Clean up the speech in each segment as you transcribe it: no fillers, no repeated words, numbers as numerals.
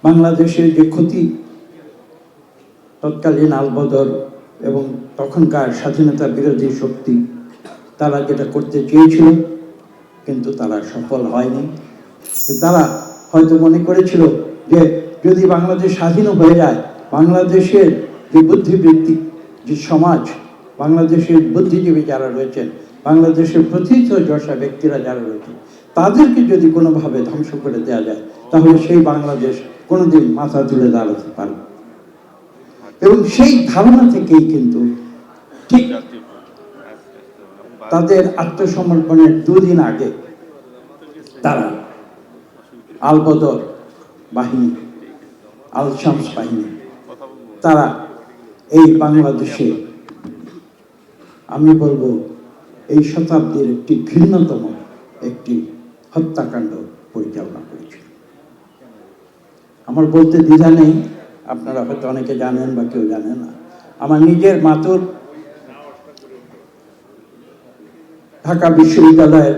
বাংলাদেশের যে ক্ষতি তৎকালীন আলবদর এবং তখনকার স্বাধীনতা বিরোধী শক্তি তারা যেটা করতে চেয়েছিল কিন্তু তারা সফল হয়নি। তারা হয়তো মনে করেছিল যে যদি বাংলাদেশ স্বাধীন হয়ে যায়, বাংলাদেশের যে বুদ্ধিবৃত্তি, যে সমাজ, বাংলাদেশের বুদ্ধিজীবী যারা রয়েছেন, বাংলাদেশের প্রথিতযশা ব্যক্তিরা যারা রয়েছেন, তাদেরকে যদি কোনোভাবে ধ্বংস করে দেওয়া যায়, তাহলে সেই বাংলাদেশ কোনোদিন মাথা তুলে দাঁড়াতে পারবে। এবং সেই ধারণা থেকেই কিন্তু ঠিক তাদের আত্মসমর্পণের দুদিন আগে তারা আলবদর বাহিনী, আল শামস বাহিনী, তারা এই বাংলাদেশে, আমি বলবো এই শতাব্দীর একটি ঘৃণ্যতম একটি হত্যাকাণ্ড পরিচালনা করেছিল। আমার বলতে দ্বিধা নেই, আপনারা হয়তো অনেকে জানেন বা কেউ জানেন না। আমার নিজের মাতুর ঢাকা বিশ্ববিদ্যালয়ের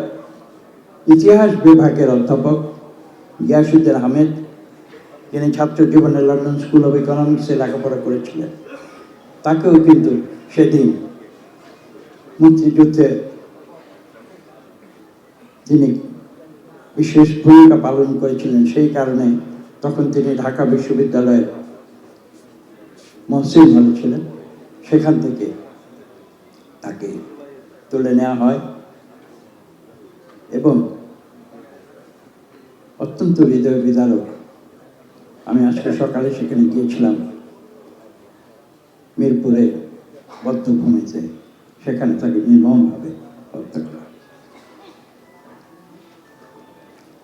ইতিহাস বিভাগের অধ্যাপক গিয়াসউদ্দিন আহমেদ, যিনি ছাত্র জীবনে লন্ডন স্কুল অব ইকোনমিক্সে লেখাপড়া করেছিলেন, তাকেও কিন্তু সেদিন মুক্তিযুদ্ধে তিনি বিশেষ ভূমিকা পালন করেছিলেন। সেই কারণে তখন তিনি ঢাকা বিশ্ববিদ্যালয়ের মহসিন হলে ছিলেন, সেখান থেকে তাকে তুলে নেওয়া হয় এবং অত্যন্ত হৃদয় বিদারক। আমি আজকে সকালে সেখানে গিয়েছিলাম, মিরপুরে বদ্ধভূমিতে, সেখানে তাকে নির্মমভাবে হত্যা করা।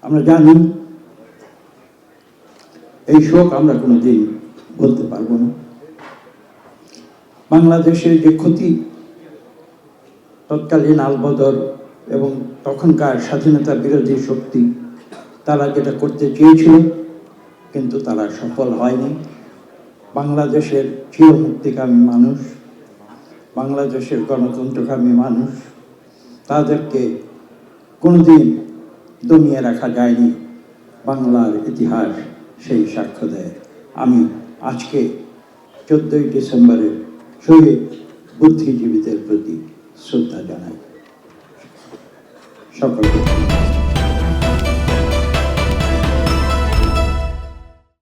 আমরা জানি এই শোক আমরা কোনোদিন বলতে পারবো না। বাংলাদেশের যে ক্ষতি তৎকালীন আলবদর এবং তখনকার স্বাধীনতা বিরোধী শক্তি তারা যেটা করতে চেয়েছিল কিন্তু তারা সফল হয়নি। বাংলাদেশের চিরমুক্তিকামী মানুষ, বাংলাদেশের গণতন্ত্রকামী মানুষ, তাদেরকে কোনোদিন দমিয়ে রাখা যায়নি। বাংলার ইতিহাস সেই সাক্ষ্য দেয়। আমি আজকে 14ই ডিসেম্বরের শহীদ বুদ্ধিজীবীদের প্রতি শ্রদ্ধা জানাই। সকলকে